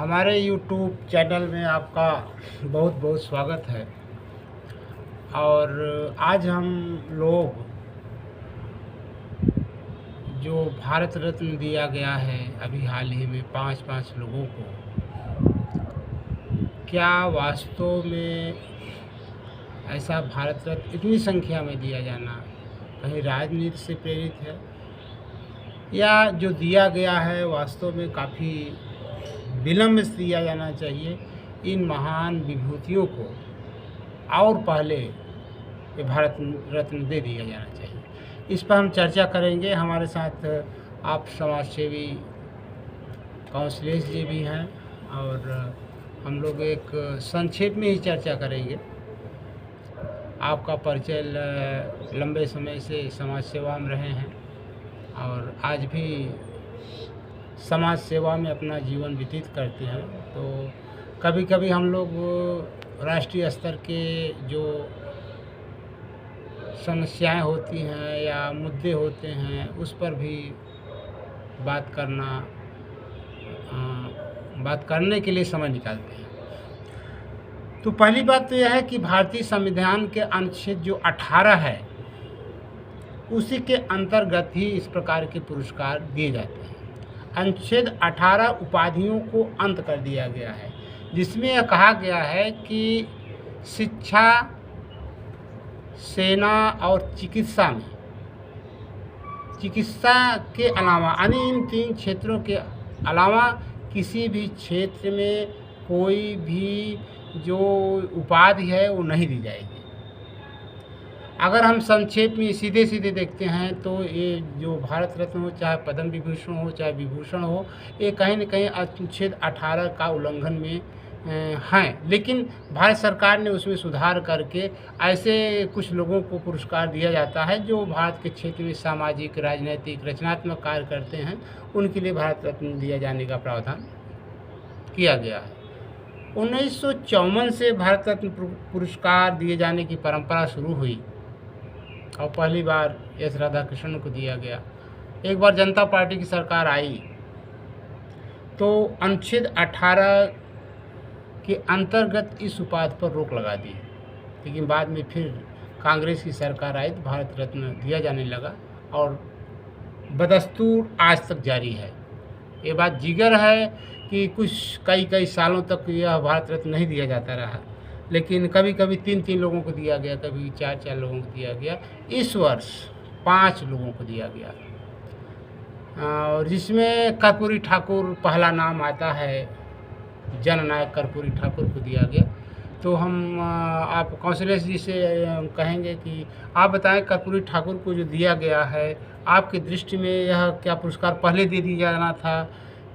हमारे YouTube channel में आपका बहुत बहुत स्वागत है। और आज हम लोग जो भारत रत्न दिया गया है अभी हाल ही में 5-5 लोगों को, क्या वास्तव में ऐसा भारत रत्न इतनी संख्या में दिया जाना कहीं राजनीति से प्रेरित है, या जो दिया गया है वास्तव में काफ़ी विलम्ब से दिया जाना चाहिए? इन महान विभूतियों को और पहले ये भारत रत्न दे दिया जाना चाहिए। इस पर हम चर्चा करेंगे। हमारे साथ आप समाज सेवी कौंसलेश जी भी हैं और हम लोग एक संक्षेप में ही चर्चा करेंगे। आपका परिचय लंबे समय से समाज सेवा में रहे हैं और आज भी समाज सेवा में अपना जीवन व्यतीत करते हैं। तो कभी कभी हम लोग राष्ट्रीय स्तर के जो समस्याएं होती हैं या मुद्दे होते हैं उस पर भी बात करने के लिए समय निकालते हैं। तो पहली बात तो यह है कि भारतीय संविधान के अनुच्छेद जो 18 है उसी के अंतर्गत ही इस प्रकार के पुरस्कार दिए जाते हैं। अनुच्छेद 18 उपाधियों को अंत कर दिया गया है, जिसमें यह कहा गया है कि शिक्षा, सेना और चिकित्सा के अलावा अन्य इन 3 क्षेत्रों के अलावा किसी भी क्षेत्र में कोई भी जो उपाधि है वो नहीं दी जाएगी। अगर हम संक्षेप में सीधे सीधे देखते हैं तो ये जो भारत रत्न हो, चाहे पद्म विभूषण हो, चाहे विभूषण हो, ये कहीं न कहीं अनुच्छेद 18 का उल्लंघन में हैं। लेकिन भारत सरकार ने उसमें सुधार करके ऐसे कुछ लोगों को पुरस्कार दिया जाता है जो भारत के क्षेत्र में सामाजिक, राजनीतिक, रचनात्मक कार्य करते हैं। उनके लिए भारत रत्न दिया जाने का प्रावधान किया गया है। 1954 से भारत रत्न पुरस्कार दिए जाने की परंपरा शुरू हुई और पहली बार एस राधाकृष्णन को दिया गया। एक बार जनता पार्टी की सरकार आई तो अनुच्छेद 18 के अंतर्गत इस उपाधि पर रोक लगा दी, लेकिन बाद में फिर कांग्रेस की सरकार आई तो भारत रत्न दिया जाने लगा और बदस्तूर आज तक जारी है। ये बात जिगर है कि कई सालों तक यह भारत रत्न नहीं दिया जाता रहा, लेकिन कभी कभी 3-3 लोगों को दिया गया, कभी 4-4 लोगों को दिया गया। इस वर्ष 5 लोगों को दिया गया और जिसमें कर्पूरी ठाकुर पहला नाम आता है। जननायक कर्पूरी ठाकुर को दिया गया। तो हम आप कौंसलेश जी से कहेंगे कि आप बताएं, कर्पूरी ठाकुर को जो दिया गया है आपकी दृष्टि में यह क्या पुरस्कार पहले दे दिया जाना था,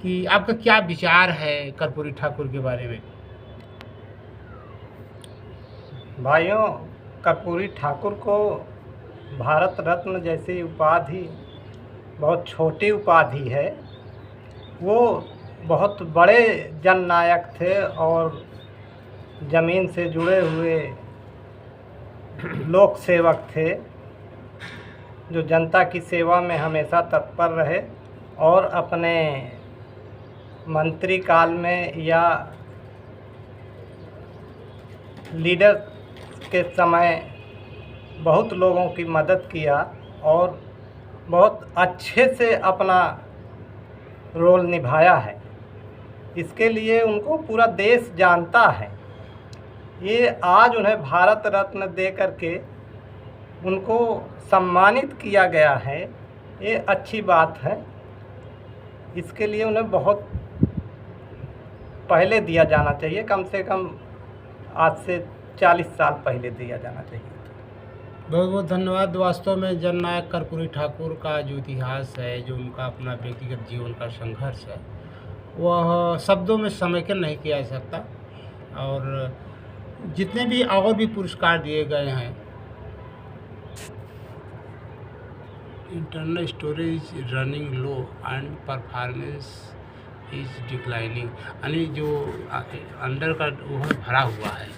कि आपका क्या विचार है कर्पूरी ठाकुर के बारे में? भाइयों, कर्पूरी ठाकुर को भारत रत्न जैसी उपाधि बहुत छोटी उपाधि है। वो बहुत बड़े जननायक थे और ज़मीन से जुड़े हुए लोक सेवक थे जो जनता की सेवा में हमेशा तत्पर रहे और अपने मंत्री काल में या लीडर के समय बहुत लोगों की मदद किया और बहुत अच्छे से अपना रोल निभाया है। इसके लिए उनको पूरा देश जानता है। ये आज उन्हें भारत रत्न दे करके उनको सम्मानित किया गया है, ये अच्छी बात है। इसके लिए उन्हें बहुत पहले दिया जाना चाहिए, कम से कम आज से 40 साल पहले दिया जाना चाहिए। बहुत बहुत धन्यवाद। वास्तव में जननायक कर्पूरी ठाकुर का जो इतिहास है, जो उनका अपना व्यक्तिगत जीवन का संघर्ष है, वह शब्दों में समेकन नहीं किया जा सकता। और जितने भी और भी पुरस्कार दिए गए हैं, internal storage running low and performance is declining, यानी जो अंदर का वो भरा हुआ है।